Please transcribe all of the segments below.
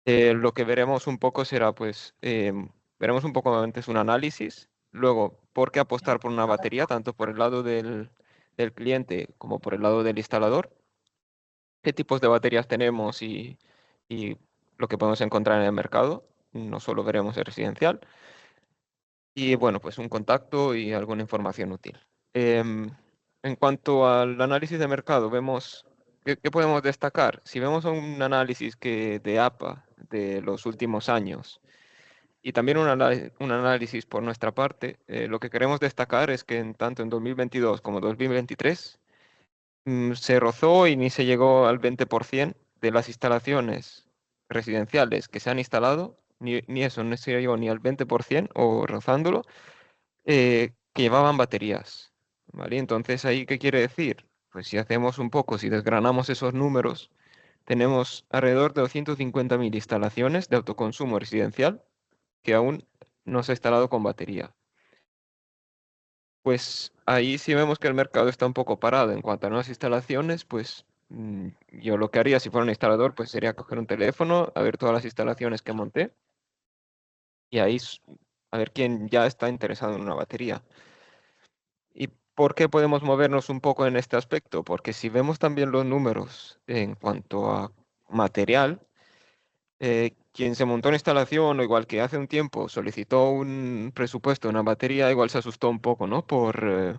Lo que veremos un poco será, pues, veremos un poco antes un análisis, luego, por qué apostar por una batería, tanto por el lado del cliente como por el lado del instalador, qué tipos de baterías tenemos y lo que podemos encontrar en el mercado, no solo veremos el residencial, y bueno, pues un contacto y alguna información útil. Em, en cuanto al análisis de mercado, vemos qué podemos destacar. Si vemos un análisis de APA de los últimos años y también un análisis por nuestra parte, lo que queremos destacar es que tanto en 2022 como 2023 se rozó y ni se llegó al 20% de las instalaciones residenciales que se han instalado, ni eso, no se llegó ni al 20% o rozándolo, que llevaban baterías, ¿vale? Entonces, ¿ahí qué quiere decir? Pues si hacemos un poco, si desgranamos esos números, tenemos alrededor de 250.000 instalaciones de autoconsumo residencial que aún no se ha instalado con batería. Pues ahí si vemos que el mercado está un poco parado en cuanto a nuevas instalaciones, pues yo lo que haría si fuera un instalador, pues sería coger un teléfono, a ver todas las instalaciones que monté y ahí a ver quién ya está interesado en una batería. ¿Y por qué podemos movernos un poco en este aspecto? Porque si vemos también los números en cuanto a material, quien se montó una instalación o igual que hace un tiempo solicitó un presupuesto, una batería, igual se asustó un poco, ¿no? Por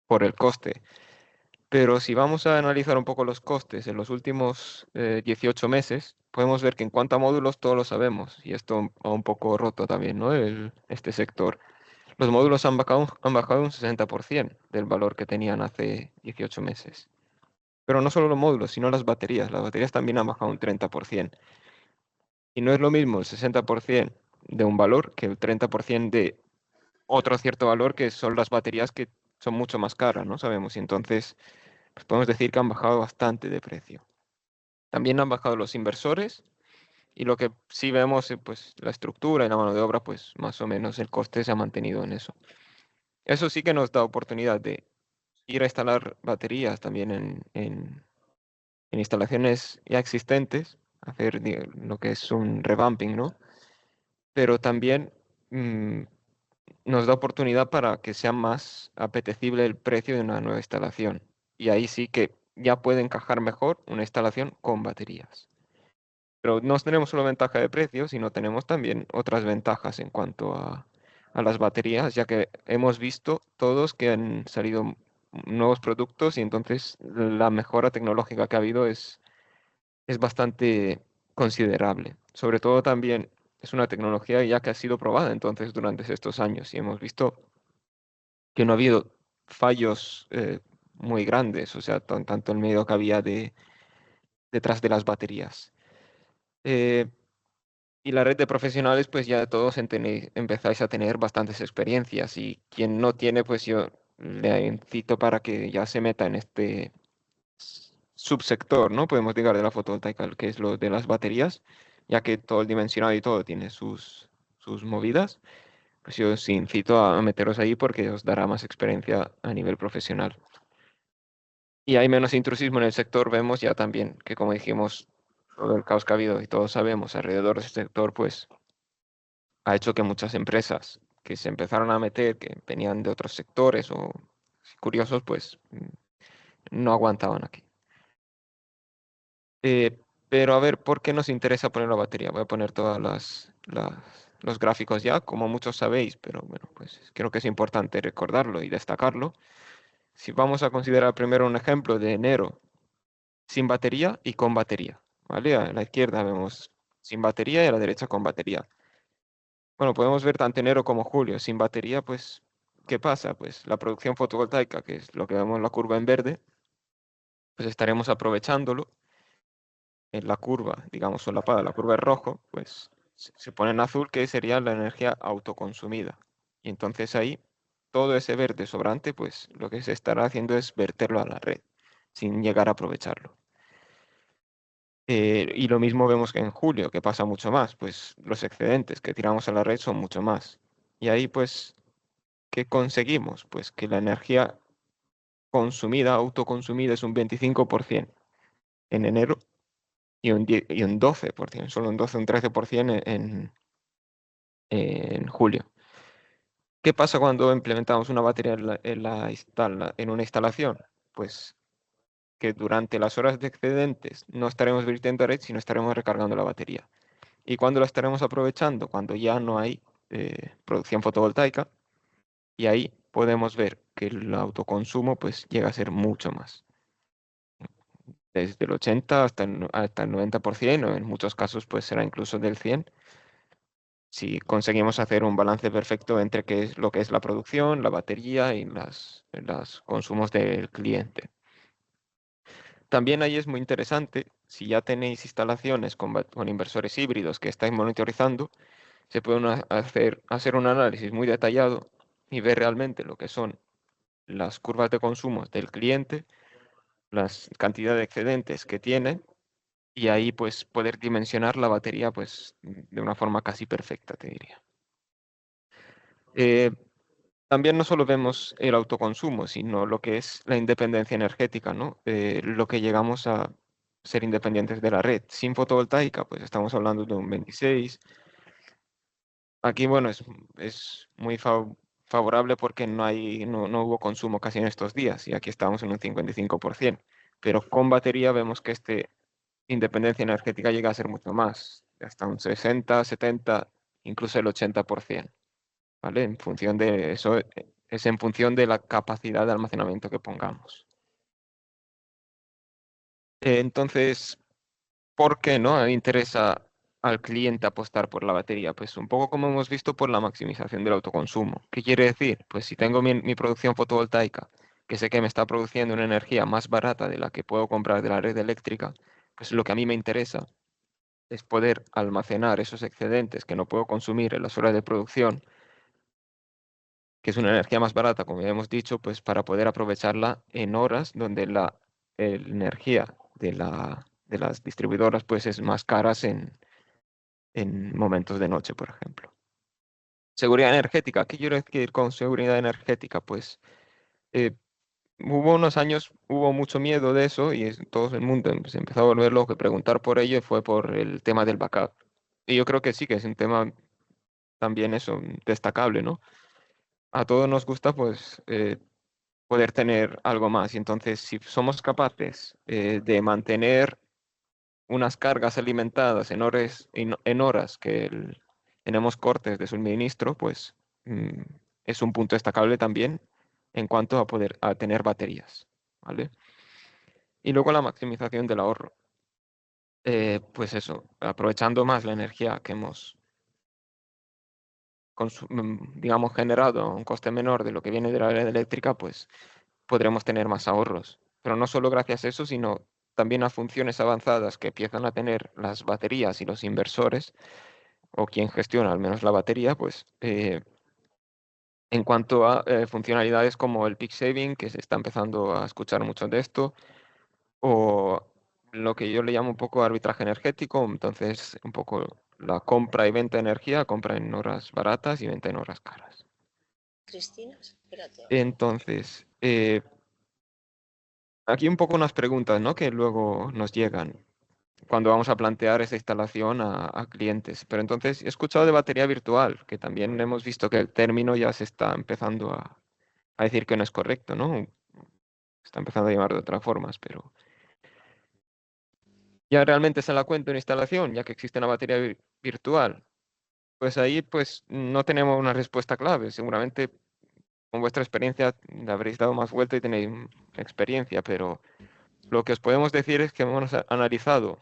el coste. Pero si vamos a analizar un poco los costes en los últimos 18 meses, podemos ver que en cuanto a módulos todos lo sabemos, y esto ha un poco roto también, ¿no? Este sector. Los módulos han bajado un 60% del valor que tenían hace 18 meses. Pero no solo los módulos, sino las baterías. Las baterías también han bajado un 30%. Y no es lo mismo el 60% de un valor que el 30% de otro cierto valor que son las baterías que son mucho más caras, ¿no? Sabemos. Y entonces, pues podemos decir que han bajado bastante de precio. También han bajado los inversores y lo que sí vemos, pues la estructura y la mano de obra, pues más o menos el coste se ha mantenido en eso. Eso sí que nos da oportunidad de ir a instalar baterías también en instalaciones ya existentes, hacer lo que es un revamping, ¿no? Pero también mm, nos da oportunidad para que sea más apetecible el precio de una nueva instalación. Y ahí sí que ya puede encajar mejor una instalación con baterías. Pero no tenemos solo ventaja de precio, sino tenemos también otras ventajas en cuanto a las baterías, ya que hemos visto todos que han salido nuevos productos y entonces la mejora tecnológica que ha habido es bastante considerable. Sobre todo también es una tecnología ya que ha sido probada entonces durante estos años y hemos visto que no ha habido fallos muy grandes, o sea, tanto el miedo que había detrás de las baterías. Eh, Y la red de profesionales, pues ya todos empezáis a tener bastantes experiencias y quien no tiene, pues yo le incito para que ya se meta en este subsector, ¿no? Podemos llegar de la fotovoltaica, que es lo de las baterías, ya que todo el dimensionado y todo tiene sus movidas, pues yo os incito a meteros ahí porque os dará más experiencia a nivel profesional. Y hay menos intrusismo en el sector, vemos ya también que como dijimos, todo el caos que ha habido y todos sabemos alrededor de este sector, pues ha hecho que muchas empresas que se empezaron a meter, que venían de otros sectores o curiosos, pues no aguantaban aquí. Pero a ver, ¿por qué nos interesa poner la batería? Voy a poner todas los gráficos ya, como muchos sabéis, pero bueno, pues creo que es importante recordarlo y destacarlo. Si vamos a considerar primero un ejemplo de enero sin batería y con batería, ¿vale? A la izquierda vemos sin batería y a la derecha con batería. Bueno, podemos ver tanto enero como julio sin batería, pues, ¿qué pasa? Pues la producción fotovoltaica, que es lo que vemos en la curva en verde, pues estaremos aprovechándolo. En la curva, digamos, solapada, la curva en rojo, pues se pone en azul, que sería la energía autoconsumida. Y entonces ahí, todo ese verde sobrante, pues lo que se estará haciendo es verterlo a la red, sin llegar a aprovecharlo. Y lo mismo vemos que en julio, que pasa mucho más, pues los excedentes que tiramos a la red son mucho más. Y ahí, pues, ¿qué conseguimos? Pues que la energía consumida, autoconsumida, es un 25% en enero y un 12%, solo un 12, un 13% en julio. ¿Qué pasa cuando implementamos una batería en una instalación? Pues que durante las horas de excedentes no estaremos virtiendo a red, sino estaremos recargando la batería. ¿Y cuándo la estaremos aprovechando? Cuando ya no hay producción fotovoltaica, y ahí podemos ver que el autoconsumo pues llega a ser mucho más, desde el 80 hasta el 90%, o en muchos casos pues será incluso del 100%, si conseguimos hacer un balance perfecto entre lo que es la producción, la batería y los consumos del cliente. También ahí es muy interesante, si ya tenéis instalaciones con inversores híbridos que estáis monitorizando, se puede hacer un análisis muy detallado y ver realmente lo que son las curvas de consumo del cliente, las cantidades de excedentes que tiene, y ahí pues poder dimensionar la batería pues de una forma casi perfecta, te diría. Eh, También no solo vemos el autoconsumo, sino lo que es la independencia energética, ¿no? Lo que llegamos a ser independientes de la red. Sin fotovoltaica, pues estamos hablando de un 26. Aquí, bueno, es muy favorable porque no hubo consumo casi en estos días y aquí estamos en un 55%. Pero con batería vemos que independencia energética llega a ser mucho más, hasta un 60, 70, incluso el 80%. ¿Vale? En función de eso, es en función de la capacidad de almacenamiento que pongamos. Entonces, ¿por qué no interesa al cliente apostar por la batería? Pues un poco como hemos visto por la maximización del autoconsumo. ¿Qué quiere decir? Pues si tengo mi producción fotovoltaica, que sé que me está produciendo una energía más barata de la que puedo comprar de la red eléctrica, pues lo que a mí me interesa es poder almacenar esos excedentes que no puedo consumir en las horas de producción, que es una energía más barata, como ya hemos dicho, pues para poder aprovecharla en horas donde la energía de las distribuidoras pues es más caras en momentos de noche, por ejemplo. Seguridad energética. ¿Qué quiero decir con seguridad energética? Pues eh, hubo unos años, hubo mucho miedo de eso y todo el mundo se empezó a volver loco y preguntar por ello y fue por el tema del backup. Y yo creo que sí, que es un tema también eso, destacable, ¿no? A todos nos gusta pues poder tener algo más. Y entonces, si somos capaces de mantener unas cargas alimentadas en horas que tenemos cortes de suministro, pues mm, es un punto destacable también en cuanto a poder a tener baterías, ¿vale? Y luego la maximización del ahorro. Pues eso, aprovechando más la energía que hemos, digamos, generado a un coste menor de lo que viene de la red eléctrica, pues podremos tener más ahorros. Pero no solo gracias a eso, sino también a funciones avanzadas que empiezan a tener las baterías y los inversores, o quien gestiona al menos la batería, pues en cuanto a funcionalidades como el peak saving, que se está empezando a escuchar mucho de esto, o lo que yo le llamo un poco arbitraje energético, entonces un poco la compra y venta de energía, compra en horas baratas y venta en horas caras. Cristina, espérate. Entonces, aquí un poco unas preguntas, ¿no? Que luego nos llegan cuando vamos a plantear esa instalación a clientes. Pero entonces he escuchado de batería virtual, que también hemos visto que el término ya se está empezando a decir que no es correcto, ¿no? Está empezando a llamar de otras formas, pero ya realmente se la cuenta una instalación, ya que existe una batería virtual. Pues ahí pues no tenemos una respuesta clave. Seguramente con vuestra experiencia le habréis dado más vuelta y tenéis experiencia, pero lo que os podemos decir es que hemos analizado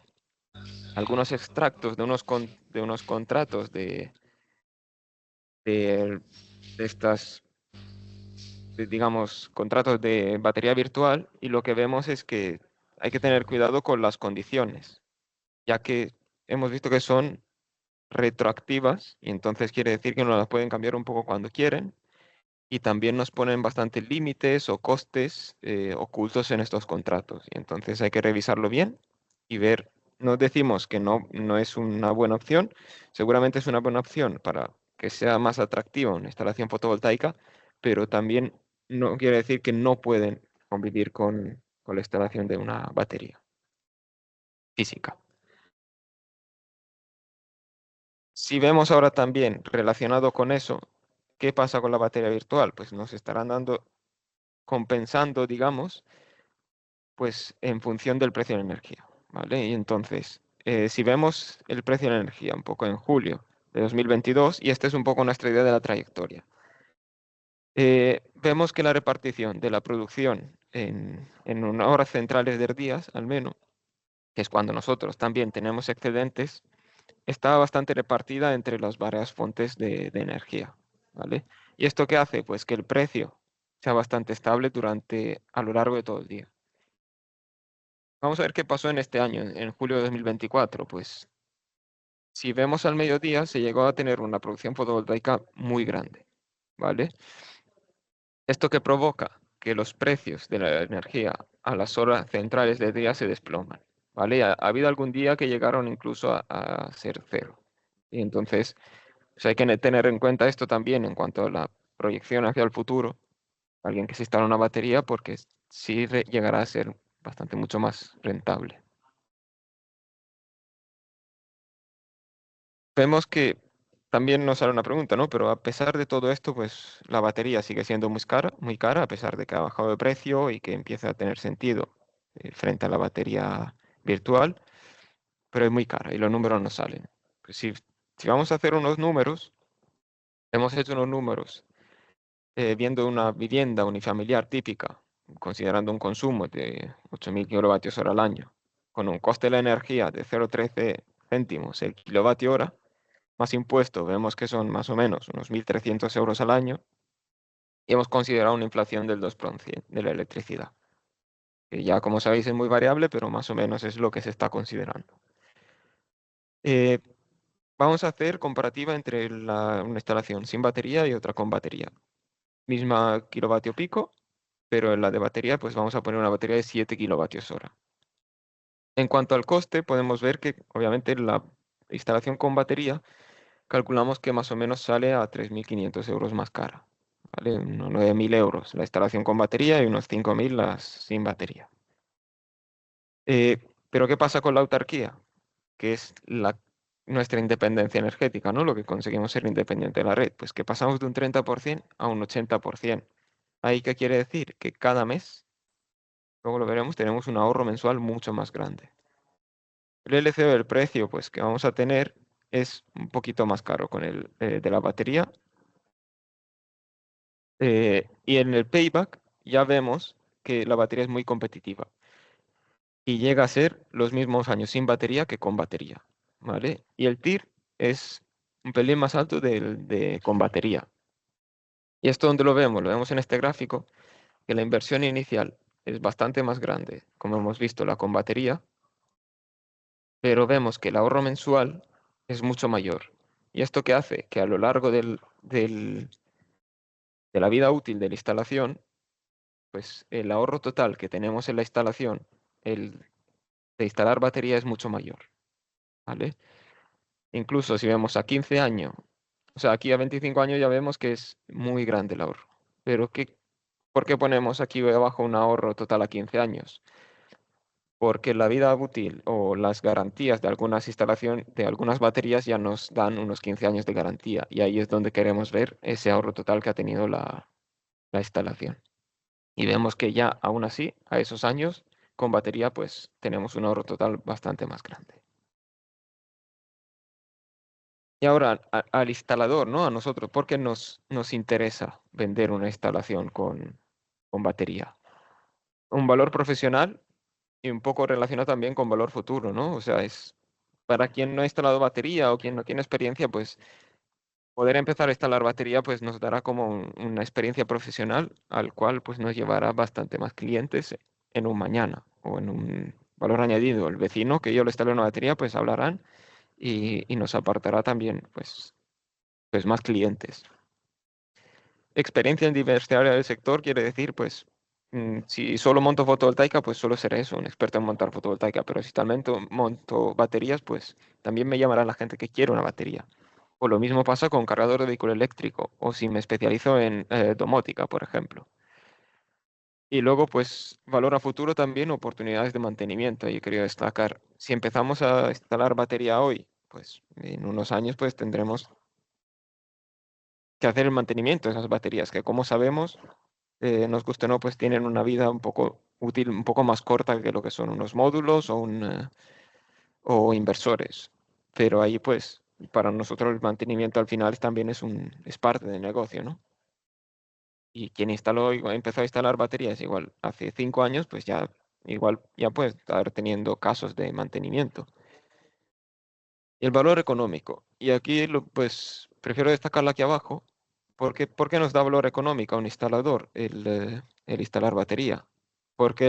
algunos extractos de unos contratos de, de estas, digamos, contratos de batería virtual y lo que vemos es que hay que tener cuidado con las condiciones, ya que hemos visto que son retroactivas y entonces quiere decir que nos las pueden cambiar un poco cuando quieren y también nos ponen bastantes límites o costes ocultos en estos contratos. Y entonces hay que revisarlo bien y ver, no decimos que no es una buena opción, seguramente es una buena opción para que sea más atractiva una instalación fotovoltaica, pero también no quiere decir que no pueden convivir con la instalación de una batería física. Si vemos ahora también relacionado con eso, ¿qué pasa con la batería virtual? Pues nos estarán dando, compensando, digamos, pues en función del precio de la energía, ¿vale? Y entonces, si vemos el precio de la energía un poco en julio de 2022, y esta es un poco nuestra idea de la trayectoria, vemos que la repartición de la producción en unas horas centrales del día, al menos, que es cuando nosotros también tenemos excedentes, está bastante repartida entre las varias fuentes de energía, ¿vale? ¿Y esto qué hace? Pues que el precio sea bastante estable a lo largo de todo el día. Vamos a ver qué pasó en este año, en julio de 2024. Pues si vemos al mediodía, se llegó a tener una producción fotovoltaica muy grande, ¿vale? Esto que provoca que los precios de la energía a las horas centrales del día se desploman, ¿vale? Ha habido algún día que llegaron incluso a ser cero. Y entonces, pues hay que tener en cuenta esto también en cuanto a la proyección hacia el futuro. Alguien que se instala una batería porque sí llegará a ser bastante mucho más rentable. Vemos que también nos sale una pregunta, ¿no? Pero a pesar de todo esto, pues la batería sigue siendo muy cara, a pesar de que ha bajado de precio y que empieza a tener sentido frente a la batería virtual, pero es muy cara y los números no salen. Pues si vamos a hacer unos números, hemos hecho unos números viendo una vivienda unifamiliar típica, considerando un consumo de 8.000 kilovatios hora al año, con un coste de la energía de 0,13 céntimos el kilovatio hora, más impuesto, vemos que son más o menos unos 1.300 euros al año, y hemos considerado una inflación del 2% de la electricidad, que ya como sabéis es muy variable, pero más o menos es lo que se está considerando. Eh, Vamos a hacer comparativa entre una instalación sin batería y otra con batería. Misma kilovatio pico, pero en la de batería pues vamos a poner una batería de 7 kilovatios hora. En cuanto al coste, podemos ver que obviamente la instalación con batería calculamos que más o menos sale a 3.500 euros más cara, ¿vale? Unos 9.000 euros la instalación con batería y unos 5.000 las sin batería. Eh, pero ¿qué pasa con la autarquía? Que es nuestra independencia energética, ¿no? Lo que conseguimos ser independiente de la red. Pues que pasamos de un 30% a un 80%. ¿Ahí qué quiere decir? Que cada mes, luego lo veremos, tenemos un ahorro mensual mucho más grande. El LCO del precio pues, que vamos a tener es un poquito más caro con el de la batería. Y en el payback ya vemos que la batería es muy competitiva y llega a ser los mismos años sin batería que con batería, ¿vale? Y el TIR es un pelín más alto de con batería. ¿Y esto dónde lo vemos? Lo vemos en este gráfico, que la inversión inicial es bastante más grande, como hemos visto la con batería, pero vemos que el ahorro mensual es mucho mayor. ¿Y esto qué hace? Que a lo largo de la vida útil de la instalación, pues el ahorro total que tenemos en la instalación, el de instalar batería es mucho mayor, ¿vale? Incluso si vemos a 15 años, o sea, aquí a 25 años ya vemos que es muy grande el ahorro. Pero ¿por qué ponemos aquí abajo un ahorro total a 15 años? Porque la vida útil o las garantías de algunas instalaciones, de algunas baterías ya nos dan unos 15 años de garantía y ahí es donde queremos ver ese ahorro total que ha tenido la instalación. Y vemos que ya aún así, a esos años, con batería, pues tenemos un ahorro total bastante más grande. Y ahora al instalador, ¿no? A nosotros, ¿por qué nos interesa vender una instalación con batería? Un valor profesional y un poco relacionado también con valor futuro, ¿no? O sea, es para quien no ha instalado batería o quien no tiene experiencia, pues poder empezar a instalar batería pues nos dará como una experiencia profesional al cual pues nos llevará bastante más clientes en un mañana o en un valor añadido. El vecino que yo le instalé una batería pues hablarán y nos apartará también pues más clientes. Experiencia en diversidad del sector quiere decir pues si solo monto fotovoltaica pues solo seré eso, un experto en montar fotovoltaica, pero si también monto baterías pues también me llamará la gente que quiere una batería. O lo mismo pasa con cargador de vehículo eléctrico, o si me especializo en domótica, por ejemplo. Y luego, pues, valor a futuro también, oportunidades de mantenimiento. Yo quería destacar, si empezamos a instalar batería hoy, pues en unos años pues tendremos que hacer el mantenimiento de esas baterías, que como sabemos, nos guste o no, pues tienen una vida un poco útil, un poco más corta que lo que son unos módulos o inversores. Pero ahí pues para nosotros el mantenimiento al final también es parte del negocio, ¿no? Y quien empezó a instalar baterías igual hace 5 años, pues ya igual ya puede estar teniendo casos de mantenimiento. Y el valor económico. Y aquí pues prefiero destacarlo aquí abajo, porque ¿por qué nos da valor económico a un instalador el instalar batería? Porque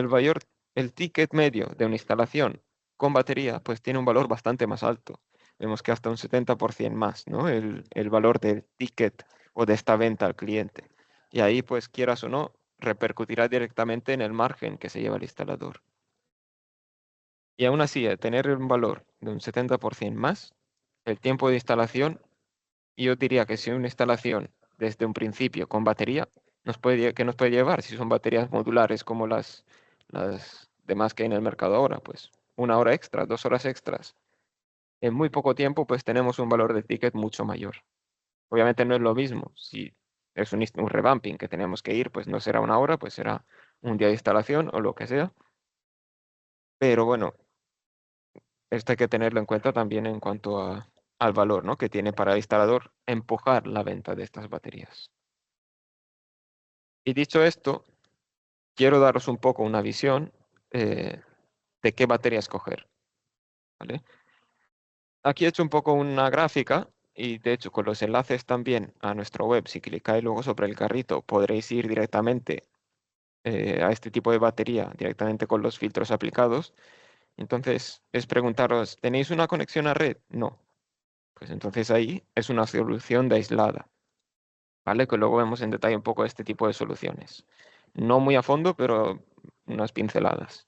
el ticket medio de una instalación con batería, pues tiene un valor bastante más alto. Vemos que hasta un 70% más, ¿no? El valor del ticket o de esta venta al cliente. Y ahí, pues quieras o no, repercutirá directamente en el margen que se lleva el instalador. Y aún así, al tener un valor de un 70% más, el tiempo de instalación, yo diría que si una instalación desde un principio con batería, ¿qué nos puede llevar? Si son baterías modulares como las demás que hay en el mercado ahora, pues 1 hora extra, 2 horas extras. En muy poco tiempo, pues tenemos un valor de ticket mucho mayor. Obviamente no es lo mismo. Si es un revamping que tenemos que ir, pues no será 1 hora, pues será un día de instalación o lo que sea. Pero bueno, esto hay que tenerlo en cuenta también en cuanto al valor, ¿no?, que tiene para el instalador empujar la venta de estas baterías. Y dicho esto, quiero daros un poco una visión de qué batería escoger, ¿vale? Aquí he hecho un poco una gráfica y de hecho con los enlaces también a nuestra web, si clicáis luego sobre el carrito, podréis ir directamente a este tipo de batería, directamente con los filtros aplicados. Entonces es preguntaros, ¿tenéis una conexión a red? No. Pues entonces ahí es una solución de aislada, ¿vale? Que luego vemos en detalle un poco este tipo de soluciones. No muy a fondo, pero unas pinceladas.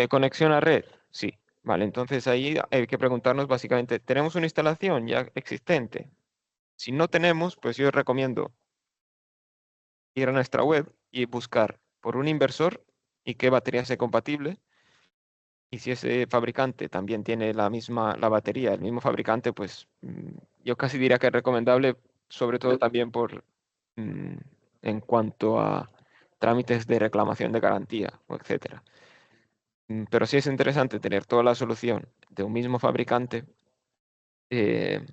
Conexión a red, sí. Vale, entonces ahí hay que preguntarnos básicamente, ¿tenemos una instalación ya existente? Si no tenemos, pues yo os recomiendo ir a nuestra web y buscar por un inversor y qué batería sea compatible. Y si ese fabricante también tiene la batería, el mismo fabricante, pues yo casi diría que es recomendable, sobre todo también mm, en cuanto a trámites de reclamación de garantía, o etcétera. Pero sí es interesante tener toda la solución de un mismo fabricante eh,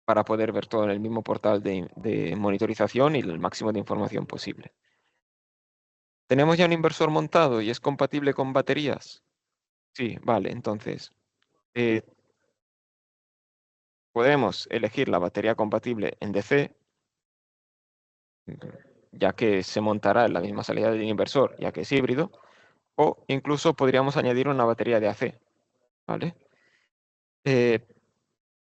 para poder ver todo en el mismo portal de monitorización y el máximo de información posible. ¿Tenemos ya un inversor montado y es compatible con baterías? Sí, vale, entonces eh, podemos elegir la batería compatible en DC, mm, ya que se montará en la misma salida del inversor, ya que es híbrido, o incluso podríamos añadir una batería de AC, ¿vale? Eh,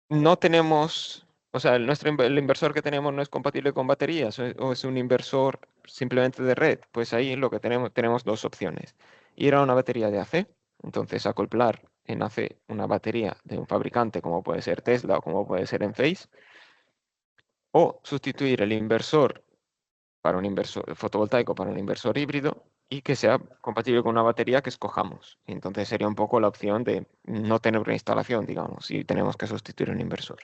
no tenemos, o sea, el inversor que tenemos no es compatible con baterías o es un inversor simplemente de red, pues ahí lo que tenemos dos opciones. Ir a una batería de AC, entonces acoplar en AC una batería de un fabricante como puede ser Tesla o como puede ser Enphase, o sustituir el inversor para un inversor fotovoltaico para un inversor híbrido y que sea compatible con una batería que escojamos. Y entonces sería un poco la opción de no tener una instalación, digamos, si tenemos que sustituir un inversor.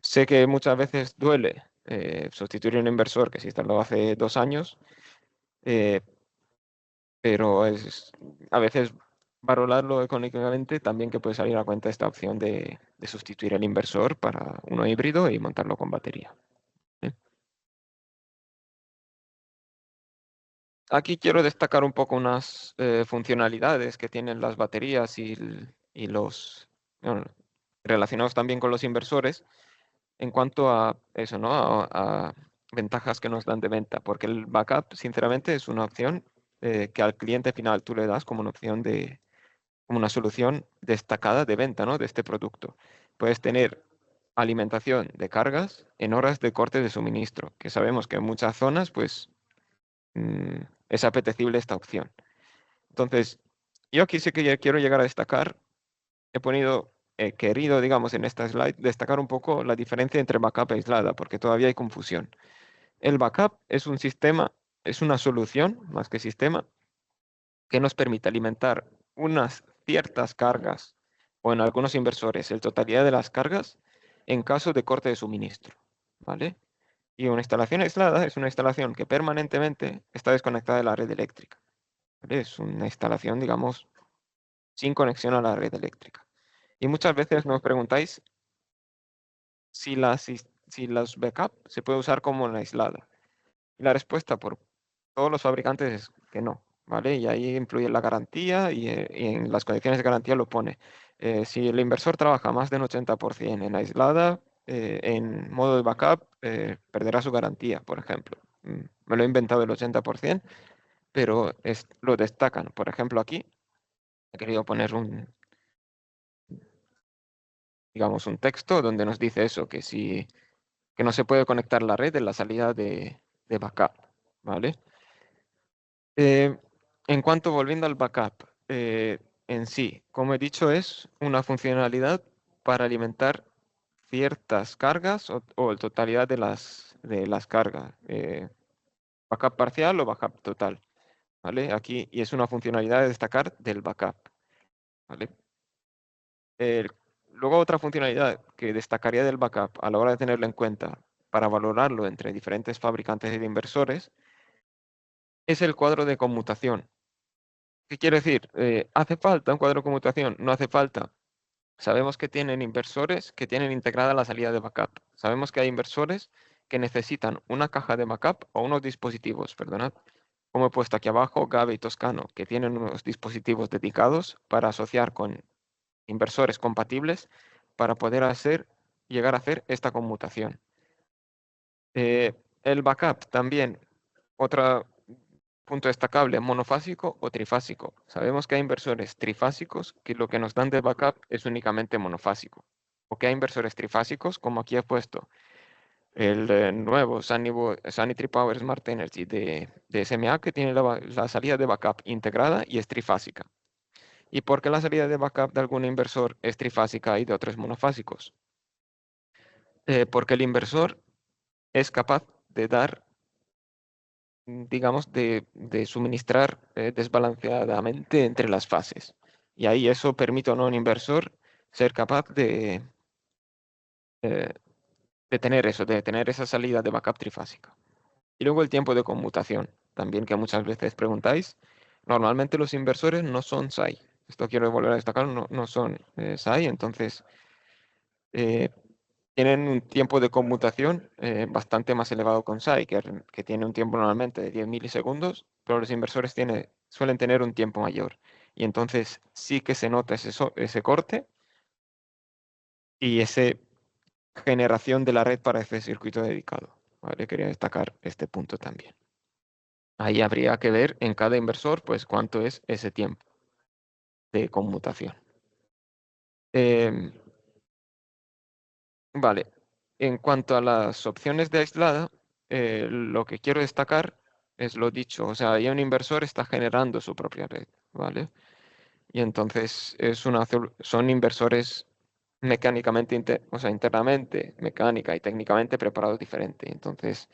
Sé que muchas veces duele sustituir un inversor que se instaló hace 2 años, eh, pero a veces valorarlo económicamente también que puede salir a cuenta esta opción de sustituir el inversor para uno híbrido y montarlo con batería. ¿Sí? Aquí quiero destacar un poco unas funcionalidades que tienen las baterías y bueno, relacionados también con los inversores en cuanto a eso, ¿no? A ventajas que nos dan de venta, porque el backup, sinceramente, es una opción que al cliente final tú le das como una opción como una solución destacada de venta, ¿no?, de este producto. Puedes tener alimentación de cargas en horas de corte de suministro, que sabemos que en muchas zonas, pues, es apetecible esta opción. Entonces, yo aquí sí que ya quiero llegar a destacar, he querido, digamos, en esta slide, destacar un poco la diferencia entre backup e aislada, porque todavía hay confusión. El backup es un sistema, es una solución, más que sistema, que nos permite alimentar unas ciertas cargas o en algunos inversores el totalidad de las cargas en caso de corte de suministro, ¿vale? Y una instalación aislada es una instalación que permanentemente está desconectada de la red eléctrica, ¿vale? Es una instalación, digamos, sin conexión a la red eléctrica. Y muchas veces nos preguntáis si las backup se puede usar como una aislada. Y la respuesta por todos los fabricantes es que no, ¿vale? Y ahí incluye la garantía y en las condiciones de garantía lo pone. Si el inversor trabaja más de un 80% en aislada, en modo de backup, perderá su garantía, por ejemplo. Me lo he inventado el 80%, pero lo destacan. Por ejemplo, aquí he querido poner digamos, un texto donde nos dice eso, que no se puede conectar la red en la salida de backup, ¿vale? Eh, en cuanto volviendo al backup en sí, como he dicho, es una funcionalidad para alimentar ciertas cargas o la totalidad de las cargas. Backup parcial o backup total, ¿vale? Aquí, y es una funcionalidad de destacar del backup, ¿vale? El- Luego otra funcionalidad que destacaría del backup a la hora de tenerlo en cuenta para valorarlo entre diferentes fabricantes de inversores es el cuadro de conmutación. ¿Qué quiere decir? ¿Hace falta un cuadro de conmutación? No hace falta. Sabemos que tienen inversores que tienen integrada la salida de backup. Sabemos que hay inversores que necesitan una caja de backup o unos dispositivos, perdonad, como he puesto aquí abajo, Gabe y Toscano, que tienen unos dispositivos dedicados para asociar con inversores compatibles para poder llegar a hacer esta conmutación. El backup también, otro punto destacable, monofásico o trifásico. Sabemos que hay inversores trifásicos que lo que nos dan de backup es únicamente monofásico. O que hay inversores trifásicos, como aquí he puesto el nuevo Sanitary Power Smart Energy de SMA, que tiene la salida de backup integrada y es trifásica. ¿Y por qué la salida de backup de algún inversor es trifásica y de otros monofásicos? Porque el inversor es capaz de dar, digamos, de suministrar desbalanceadamente entre las fases. Y ahí eso permite a un inversor ser capaz eh, de tener eso, de tener esa salida de backup trifásica. Y luego el tiempo de conmutación, también que muchas veces preguntáis. Normalmente los inversores no son SAI. Esto quiero volver a destacar, no son SAI, entonces eh, tienen un tiempo de conmutación bastante más elevado con SAI, que tiene un tiempo normalmente de 10 milisegundos, pero los inversores suelen tener un tiempo mayor. Y entonces sí que se nota ese corte y esa generación de la red para ese circuito dedicado. ¿Vale? Quería destacar este punto también. Ahí habría que ver en cada inversor pues cuánto es ese tiempo de conmutación. Em, Vale, en cuanto a las opciones de aislada, lo que quiero destacar es lo dicho, o sea, ya un inversor está generando su propia red, ¿vale? Y entonces son inversores mecánicamente, o sea, internamente, mecánica y técnicamente preparados diferente. Entonces,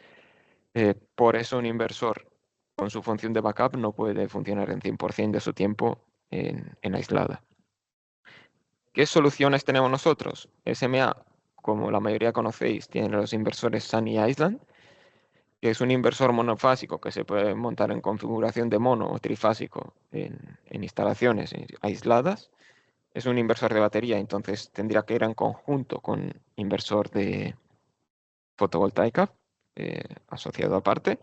por eso un inversor con su función de backup no puede funcionar en 100% de su tiempo en aislada. ¿Qué soluciones tenemos nosotros? SMA, como la mayoría conocéis, tiene los inversores Sunny Island, que es un inversor monofásico que se puede montar en configuración de mono o trifásico en instalaciones aisladas. Es un inversor de batería, entonces tendría que ir en conjunto con inversor de fotovoltaica asociado aparte.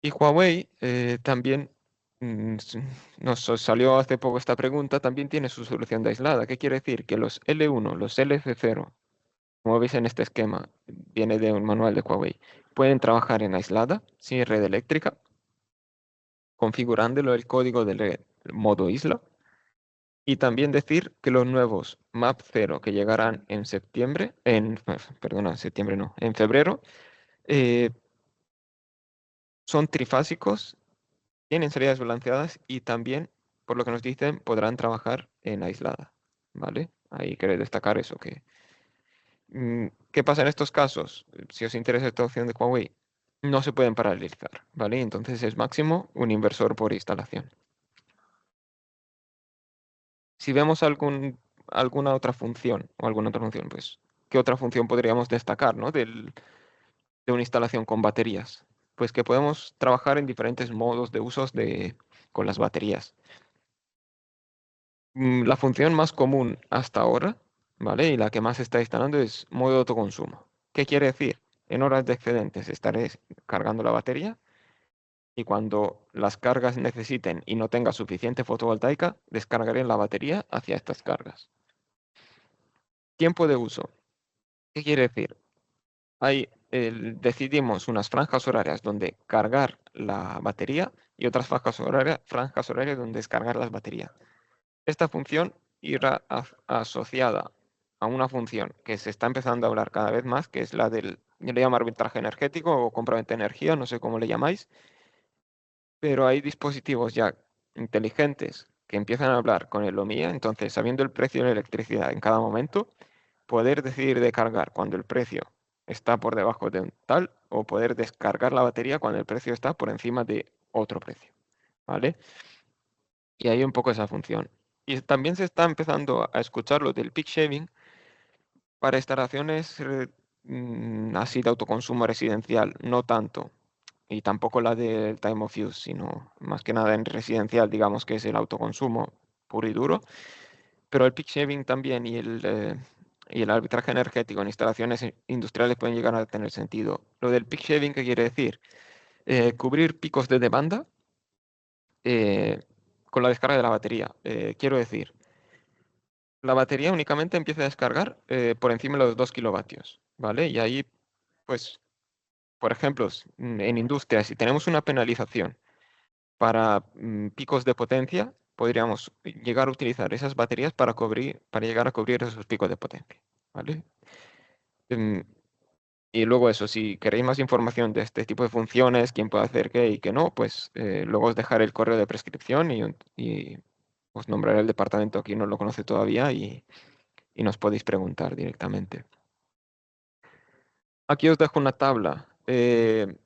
Y Huawei también nos salió hace poco esta pregunta, también tiene su solución de aislada. ¿Qué quiere decir? Que los L1, los LC0, como veis en este esquema, viene de un manual de Huawei, pueden trabajar en aislada, sin red eléctrica, configurándolo el código del modo isla. Y también decir que los nuevos MAP 0 que llegarán en septiembre, perdona, septiembre no, en febrero, eh, son trifásicos, tienen salidas balanceadas y también, por lo que nos dicen, podrán trabajar en aislada, ¿vale? Ahí queréis destacar eso. ¿Qué pasa en estos casos? Si os interesa esta opción de Huawei, no se pueden paralizar, ¿vale? Entonces es máximo un inversor por instalación. Si vemos alguna otra función o alguna otra función, pues, ¿qué otra función podríamos destacar, ¿no? De una instalación con baterías? Pues que podemos trabajar en diferentes modos de usos con las baterías. La función más común hasta ahora, ¿vale? Y la que más se está instalando es modo de autoconsumo. ¿Qué quiere decir? En horas de excedentes estaré cargando la batería y cuando las cargas necesiten y no tenga suficiente fotovoltaica, descargaré la batería hacia estas cargas. Tiempo de uso. ¿Qué quiere decir? Decidimos unas franjas horarias donde cargar la batería y otras franjas horarias donde descargar las baterías. Esta función irá asociada a una función que se está empezando a hablar cada vez más, que es la yo le llamo arbitraje energético o compraventa de energía, no sé cómo le llamáis, pero hay dispositivos ya inteligentes que empiezan a hablar con el OMIA, entonces sabiendo el precio de la electricidad en cada momento, poder decidir de cargar cuando el precio está por debajo de un tal o poder descargar la batería cuando el precio está por encima de otro precio, ¿vale? Y hay un poco esa función. Y también se está empezando a escuchar lo del peak shaving para instalaciones así de autoconsumo residencial, no tanto. Y tampoco la del time of use, sino más que nada en residencial, digamos que es el autoconsumo puro y duro. Pero el peak shaving también y el arbitraje energético en instalaciones industriales pueden llegar a tener sentido. Lo del peak shaving, ¿qué quiere decir? Cubrir picos de demanda eh, con la descarga de la batería. Quiero decir, la batería únicamente empieza a descargar por encima de los 2 kilovatios, ¿vale? Y ahí, pues, por ejemplo, en industria, si tenemos una penalización para picos de potencia, podríamos llegar a utilizar esas baterías para llegar a cubrir esos picos de potencia, ¿vale? Em, y luego eso, si queréis más información de este tipo de funciones, quién puede hacer qué y qué no, pues luego os dejaré el correo de prescripción y os nombraré el departamento que no lo conoce todavía y nos podéis preguntar directamente. Aquí os dejo una tabla de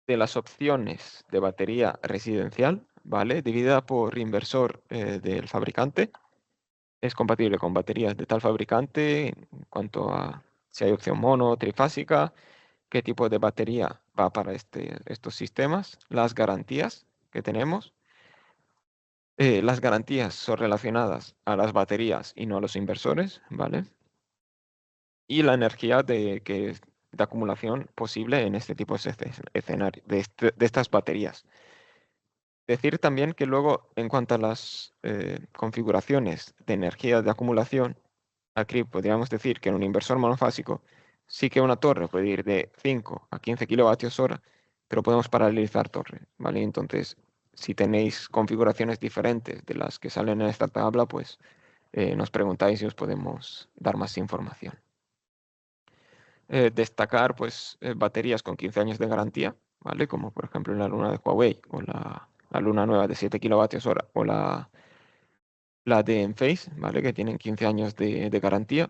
las opciones de batería residencial, ¿vale? Dividida por inversor del fabricante. Es compatible con baterías de tal fabricante en cuanto a si hay opción mono o trifásica, qué tipo de batería va para estos sistemas, las garantías que tenemos. Las garantías son relacionadas a las baterías y no a los inversores, ¿vale? Y la energía de acumulación posible en este tipo de escenario, de estas baterías. Decir también que luego, en cuanto a las configuraciones de energía de acumulación, aquí podríamos decir que en un inversor monofásico sí que una torre puede ir de 5 a 15 kilovatios hora, pero podemos paralelizar torre, ¿vale? Entonces, si tenéis configuraciones diferentes de las que salen en esta tabla, pues nos preguntáis y os podemos dar más información. Destacar, pues, baterías con 15 años de garantía, ¿vale? Como por ejemplo la Luna de Huawei o la Luna nueva de 7 kilovatios hora o la de Enphase, ¿vale? Que tienen 15 años de garantía.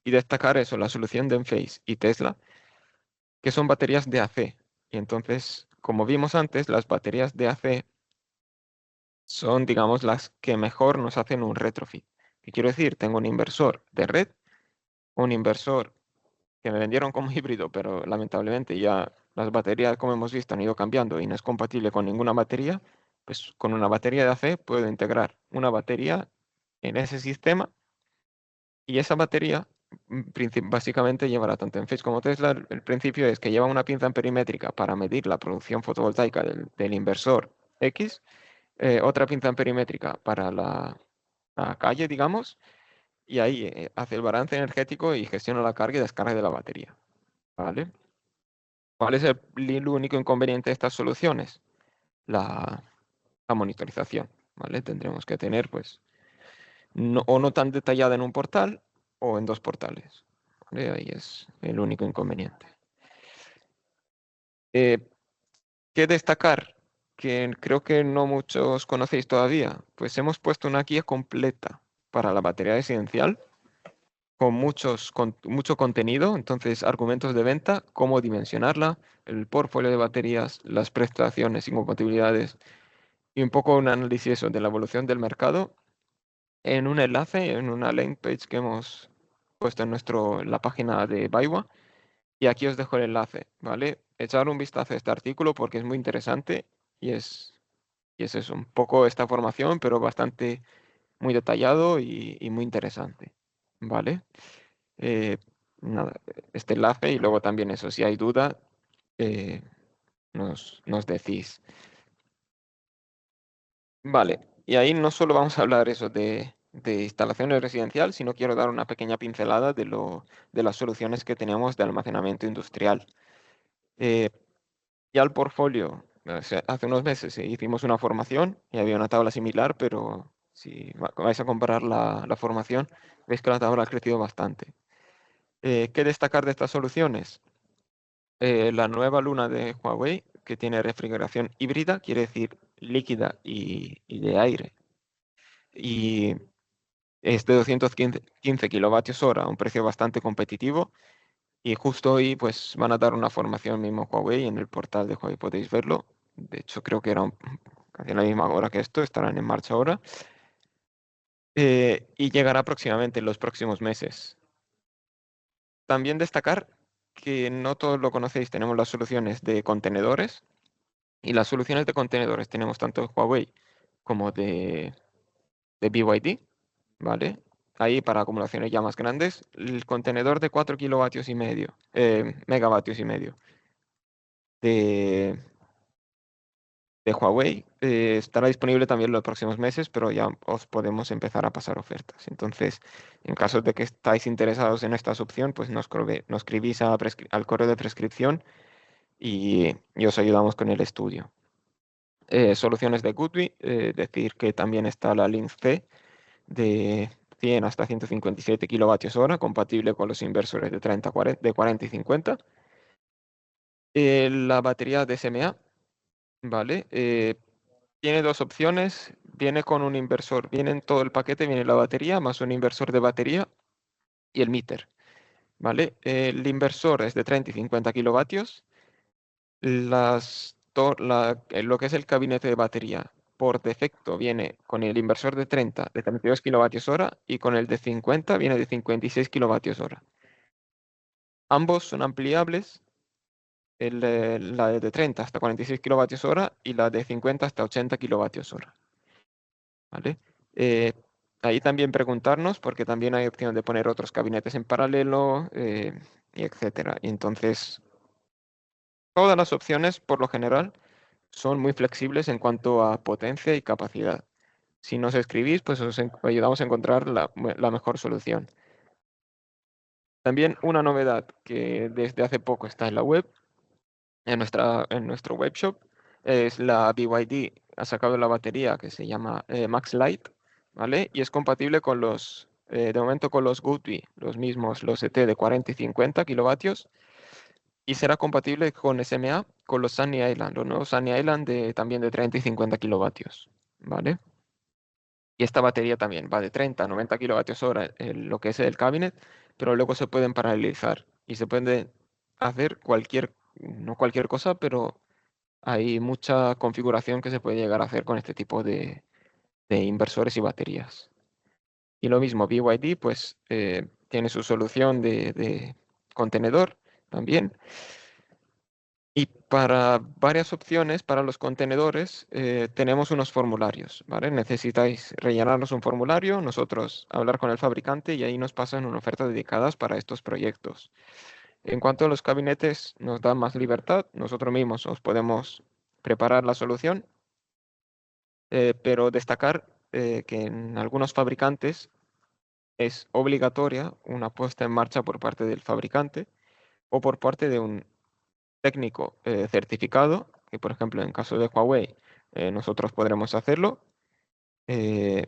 Y destacar eso, la solución de Enphase y Tesla, que son baterías de AC. Y entonces, como vimos antes, las baterías de AC son, digamos, las que mejor nos hacen un retrofit. ¿Qué quiero decir? Tengo un inversor de red, un inversor que me vendieron como híbrido, pero lamentablemente ya las baterías, como hemos visto, han ido cambiando y no es compatible con ninguna batería. Pues con una batería de AC puedo integrar una batería en ese sistema y esa batería básicamente llevará tanto Enphase como Tesla. El principio es que lleva una pinza amperimétrica para medir la producción fotovoltaica del inversor X, otra pinza amperimétrica para la calle, digamos, y ahí hace el balance energético y gestiona la carga y descarga de la batería. ¿Vale? ¿Cuál es el único inconveniente de estas soluciones? La, la monitorización, ¿vale? Tendremos que tener, pues, o no tan detallada en un portal o en dos portales. ¿Vale? Ahí es el único inconveniente. Eh, ¿Qué destacar? Que creo que no muchos conocéis todavía. Pues hemos puesto una guía completa para la batería residencial con mucho contenido, entonces argumentos de venta, cómo dimensionarla, el portfolio de baterías, las prestaciones y compatibilidades y un poco un análisis eso, de la evolución del mercado en un enlace, en una link page que hemos puesto en la página de Baiwa. Y aquí os dejo el enlace, ¿vale? Echar un vistazo a este artículo porque es muy interesante y es eso, un poco esta formación, pero bastante muy detallado y muy interesante, ¿vale? Eh, nada, este enlace y luego también eso, si hay duda, eh, nos decís. Vale, y ahí no solo vamos a hablar eso de instalaciones residencial, sino quiero dar una pequeña pincelada de las soluciones que tenemos de almacenamiento industrial. Eh, ya el portfolio, o sea, hace unos meses hicimos una formación y había una tabla similar, pero si vais a comparar la formación, veis que la tabla ha crecido bastante. ¿Qué destacar de estas soluciones? La nueva Luna de Huawei, que tiene refrigeración híbrida, quiere decir líquida y de aire. Y es de 215 kilovatios hora, un precio bastante competitivo. Y justo hoy pues van a dar una formación mismo Huawei en el portal de Huawei, podéis verlo. De hecho, creo que era casi a la misma hora que esto, estarán en marcha ahora. Y llegará próximamente en los próximos meses. También destacar que no todos lo conocéis, tenemos las soluciones de contenedores. Y las soluciones de contenedores tenemos tanto de Huawei como de BYD, ¿vale? Ahí para acumulaciones ya más grandes, el contenedor de 4 kilovatios y medio, megavatios y medio de, de Huawei estará disponible también los próximos meses, pero ya os podemos empezar a pasar ofertas. Entonces, en caso de que estáis interesados en esta opción, pues nos escribís al correo de prescripción y os ayudamos con el estudio. Soluciones de Goodby, decir que también está la Link C de 100 hasta 157 kilovatios hora, compatible con los inversores de 30, 40, de 40 y 50. La batería de SMA, ¿vale? Tiene dos opciones, viene con un inversor, viene en todo el paquete, viene la batería más un inversor de batería y el meter, ¿vale? El inversor es de 30 y 50 kilovatios. Lo que es el gabinete de batería, por defecto viene con el inversor de 32 kilovatios hora y con el de 50 viene de 56 kilovatios hora. Ambos son ampliables, la de 30 hasta 46 kilovatios hora y la de 50 hasta 80 kilovatios hora, ¿vale? Eh, ahí también preguntarnos, porque también hay opción de poner otros gabinetes en paralelo, y etcétera. Y entonces, todas las opciones, por lo general, son muy flexibles en cuanto a potencia y capacidad. Si nos escribís, pues os ayudamos a encontrar la mejor solución. También una novedad que desde hace poco está en la web, en nuestro webshop, es la BYD. Ha sacado la batería que se llama Max Light, ¿vale? Y es compatible de momento con los Goodby, los mismos, los ET de 40 y 50 kilovatios. Y será compatible con SMA, con los Sunny Island, los nuevos Sunny Island también de 30 y 50 kilovatios, ¿vale? Y esta batería también va de 30 a 90 kilovatios hora, lo que es el cabinet, pero luego se pueden paralelizar y se puede hacer no cualquier cosa, pero hay mucha configuración que se puede llegar a hacer con este tipo de inversores y baterías. Y lo mismo, BYD pues tiene su solución de contenedor también. Y para varias opciones, para los contenedores, tenemos unos formularios, ¿vale? Necesitáis rellenarnos un formulario, nosotros hablar con el fabricante y ahí nos pasan una oferta dedicadas para estos proyectos. En cuanto a los gabinetes, nos dan más libertad, nosotros mismos os podemos preparar la solución, pero destacar que en algunos fabricantes es obligatoria una puesta en marcha por parte del fabricante o por parte de un técnico certificado, que por ejemplo en caso de Huawei nosotros podremos hacerlo. eh,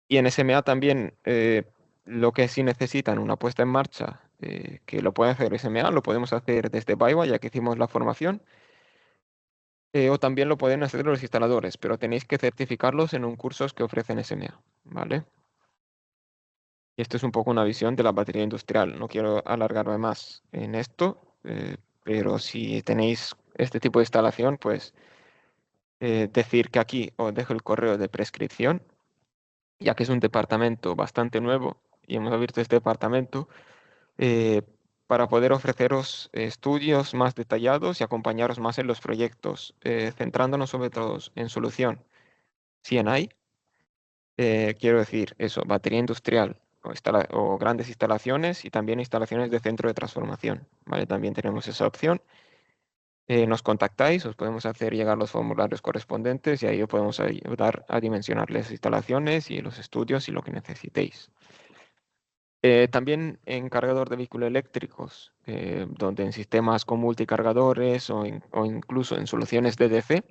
y en SMA también lo que sí necesitan una puesta en marcha, que lo puede hacer SMA, lo podemos hacer desde Baiwa ya que hicimos la formación, o también lo pueden hacer los instaladores, pero tenéis que certificarlos en un curso que ofrecen SMA, ¿vale? Y esto es un poco una visión de la batería industrial. No quiero alargarme más en esto, pero si tenéis este tipo de instalación, pues decir que aquí os dejo el correo de prescripción ya que es un departamento bastante nuevo y hemos abierto este departamento eh, para poder ofreceros estudios más detallados y acompañaros más en los proyectos, centrándonos sobre todo en solución CNI. Quiero decir eso, batería industrial o grandes instalaciones y también instalaciones de centro de transformación, ¿vale? También tenemos esa opción. Nos contactáis, os podemos hacer llegar los formularios correspondientes y ahí os podemos ayudar a dimensionar las instalaciones y los estudios y lo que necesitéis. También en cargador de vehículos eléctricos, donde en sistemas con multicargadores o incluso en soluciones DDC,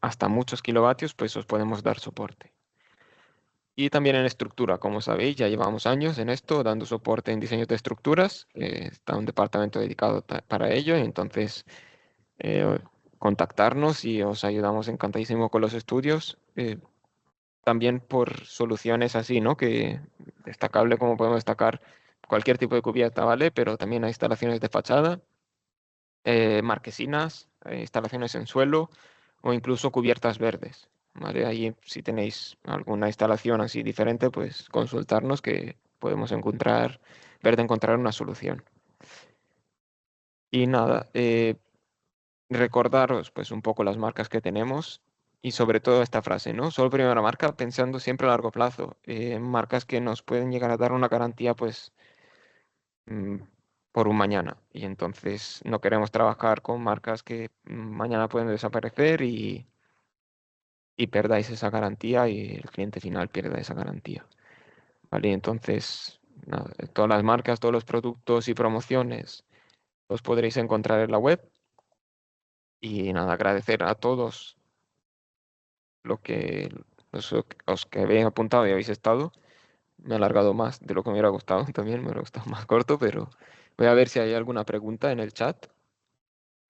hasta muchos kilovatios, pues os podemos dar soporte. Y también en estructura, como sabéis, ya llevamos años en esto, dando soporte en diseños de estructuras. Está un departamento dedicado para ello, y entonces eh, contactarnos y os ayudamos encantadísimo con los estudios. También por soluciones así, ¿no? Que destacable como podemos destacar cualquier tipo de cubierta, ¿vale? Pero también hay instalaciones de fachada, marquesinas, instalaciones en suelo o incluso cubiertas verdes, ¿vale? Ahí si tenéis alguna instalación así diferente, pues consultarnos que podemos ver de encontrar una solución. Y nada, recordaros pues un poco las marcas que tenemos y sobre todo esta frase, ¿no? Solo primera marca pensando siempre a largo plazo. Marcas que nos pueden llegar a dar una garantía pues mm, por un mañana. Y entonces no queremos trabajar con marcas que mañana pueden desaparecer y perdáis esa garantía y el cliente final pierda esa garantía. ¿Vale? Entonces, nada, todas las marcas, todos los productos y promociones los podréis encontrar en la web. Y nada, agradecer a todos lo que os que habéis apuntado y habéis estado. Me he alargado más de lo que me hubiera gustado también, me hubiera gustado más corto, pero voy a ver si hay alguna pregunta en el chat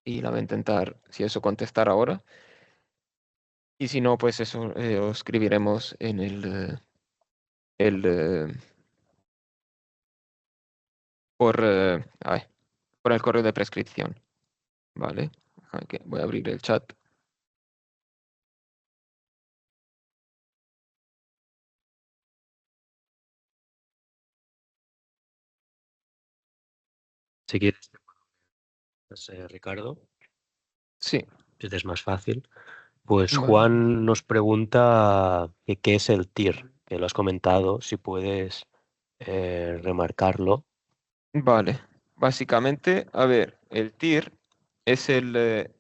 y la voy a intentar, si eso, contestar ahora. Y si no, pues eso, os escribiremos en el por, ay, por el correo de prescripción, ¿vale? Voy a abrir el chat. Si quieres, Ricardo, Sí, si te es más fácil. Pues vale. Juan nos pregunta que qué es el TIR, que lo has comentado, si puedes remarcarlo. Vale. Básicamente, a ver, el TIR es el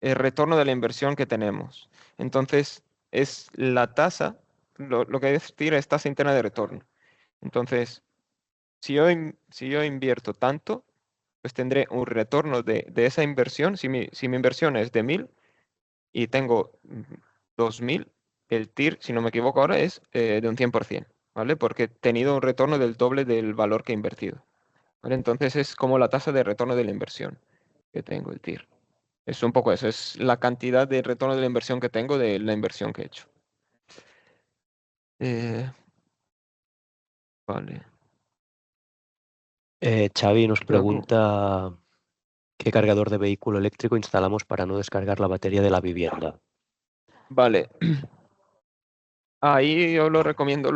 retorno de la inversión que tenemos. Entonces, es la tasa, lo que es TIR es tasa interna de retorno. Entonces, si yo invierto tanto, pues tendré un retorno de esa inversión. Si mi inversión es de 1000 y tengo 2000, el TIR, si no me equivoco ahora, es de un 100%, ¿vale? Porque he tenido un retorno del doble del valor que he invertido, ¿vale? Entonces es como la tasa de retorno de la inversión que tengo, el TIR. Es un poco eso, es la cantidad de retorno de la inversión que tengo de la inversión que he hecho. Eh, vale. Xavi nos Luego, pregunta qué cargador de vehículo eléctrico instalamos para no descargar la batería de la vivienda. vale. Ahí yo lo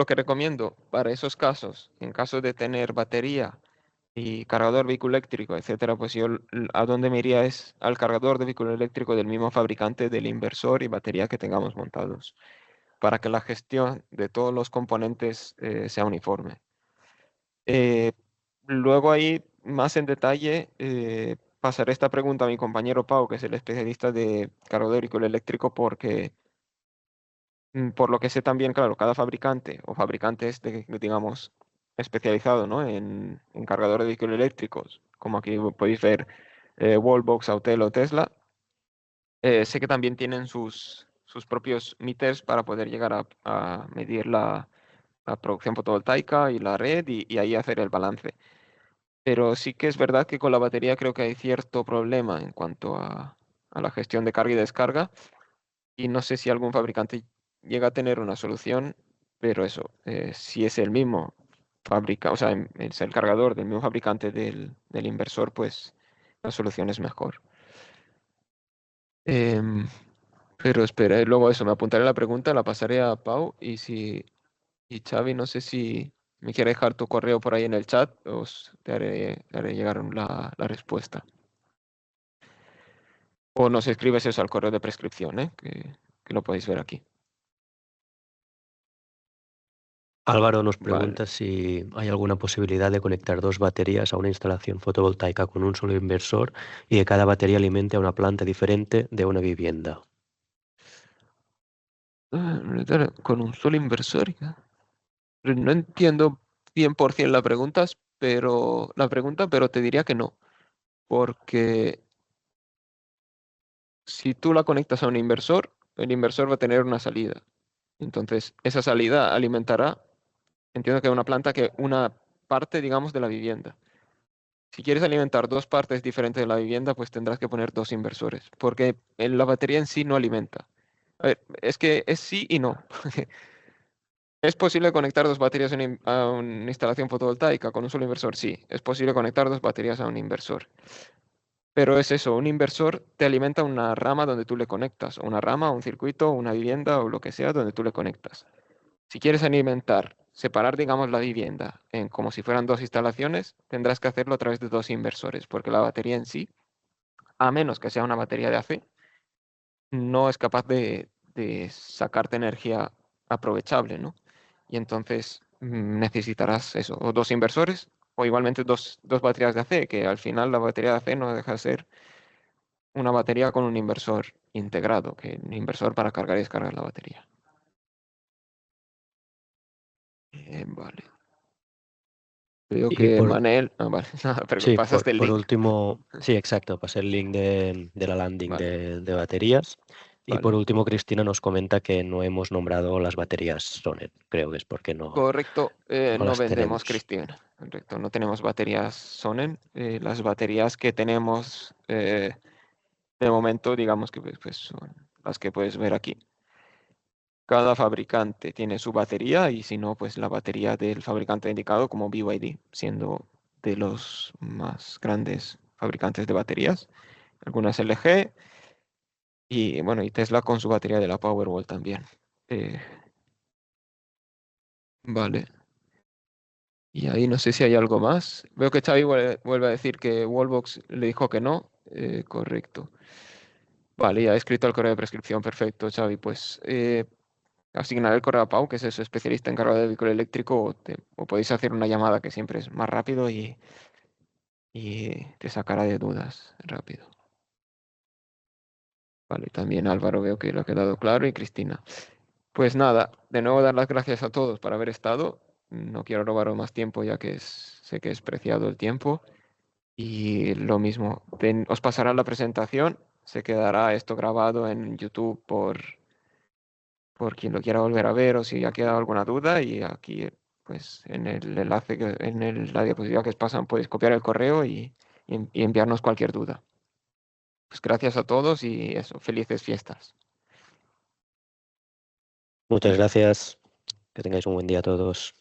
que recomiendo para esos casos, en caso de tener batería y cargador vehículo eléctrico, etcétera, pues yo a donde me iría es al cargador de vehículo eléctrico del mismo fabricante del inversor y batería que tengamos montados, para que la gestión de todos los componentes sea uniforme. Eh, Luego ahí, más en detalle, pasaré esta pregunta a mi compañero Pau, que es el especialista de cargador de vehículo eléctrico, porque por lo que sé también, claro, cada fabricante o fabricantes, digamos, especializado, ¿no? En cargadores de vehículos eléctricos, como aquí podéis ver, Wallbox, Autel o Tesla, sé que también tienen sus propios meters para poder llegar a medir la producción fotovoltaica y la red y ahí hacer el balance. Pero sí que es verdad que con la batería creo que hay cierto problema en cuanto a la gestión de carga y descarga y no sé si algún fabricante llega a tener una solución, pero eso, si es el mismo o sea, es el cargador del mismo fabricante del inversor, pues la solución es mejor. Em, Pero espera, luego eso, me apuntaré la pregunta, la pasaré a Pau y Xavi, no sé si me quiere dejar tu correo por ahí en el chat, te haré llegar la respuesta. O nos escribes eso al correo de prescripción, que lo podéis ver aquí. Álvaro nos Vale. pregunta si hay alguna posibilidad de conectar dos baterías a una instalación fotovoltaica con un solo inversor y que cada batería alimente a una planta diferente de una vivienda. Con un solo inversor. Ya. No entiendo 100% la pregunta, pero te diría que no. Porque si tú la conectas a un inversor, el inversor va a tener una salida. Entonces, esa salida alimentará, entiendo que una parte, digamos, de la vivienda. Si quieres alimentar dos partes diferentes de la vivienda, pues tendrás que poner dos inversores, porque la batería en sí no alimenta. A ver, es que es sí y no. ¿Es posible conectar dos baterías a una instalación fotovoltaica con un solo inversor? Sí, es posible conectar dos baterías a un inversor. Pero es eso, un inversor te alimenta una rama donde tú le conectas, o una rama, un circuito, una vivienda o lo que sea donde tú le conectas. Si quieres alimentar, separar, digamos, la vivienda en como si fueran dos instalaciones, tendrás que hacerlo a través de dos inversores, porque la batería en sí, a menos que sea una batería de AC, no es capaz de sacarte energía aprovechable, ¿no? Y entonces necesitarás eso, o dos inversores, o igualmente dos baterías de AC, que al final la batería de AC no deja de ser una batería con un inversor integrado, que un inversor para cargar y descargar la batería. Vale. Veo Y que por, Manel. Vale, nada, pero sí, pasaste el por link. último, sí, exacto, pasé el link de la landing Vale, de baterías. Y por vale. último, Cristina nos comenta que no hemos nombrado las baterías Sonnen. Creo que es porque Correcto, no no las vendemos, tenemos. Cristina. Correcto, no tenemos baterías Sonnen. Las baterías que tenemos de momento, digamos que pues, son las que puedes ver aquí. Cada fabricante tiene su batería y si no, pues la batería del fabricante indicado como BYD, siendo de los más grandes fabricantes de baterías. Algunas LG y bueno, y Tesla con su batería de la Powerwall también. Eh, vale. Y ahí no sé si hay algo más. Veo que Xavi vuelve a decir que Wallbox le dijo que no. Correcto. Vale, ya he escrito el correo de prescripción. Perfecto, Xavi. Pues asignaré el correo a Pau, que es su especialista encargado de vehículo eléctrico, o podéis hacer una llamada que siempre es más rápido y te sacará de dudas rápido. Vale, también Álvaro veo que lo ha quedado claro y Cristina. Pues nada, de nuevo dar las gracias a todos por haber estado. No quiero robaros más tiempo ya que sé que es preciado el tiempo. Y lo mismo, os pasará la presentación, se quedará esto grabado en YouTube por quien lo quiera volver a ver o si ha quedado alguna duda. Y aquí, pues en el enlace, la diapositiva que os pasan, podéis copiar el correo y enviarnos cualquier duda. Pues gracias a todos y eso, felices fiestas. Muchas gracias. Que tengáis un buen día a todos.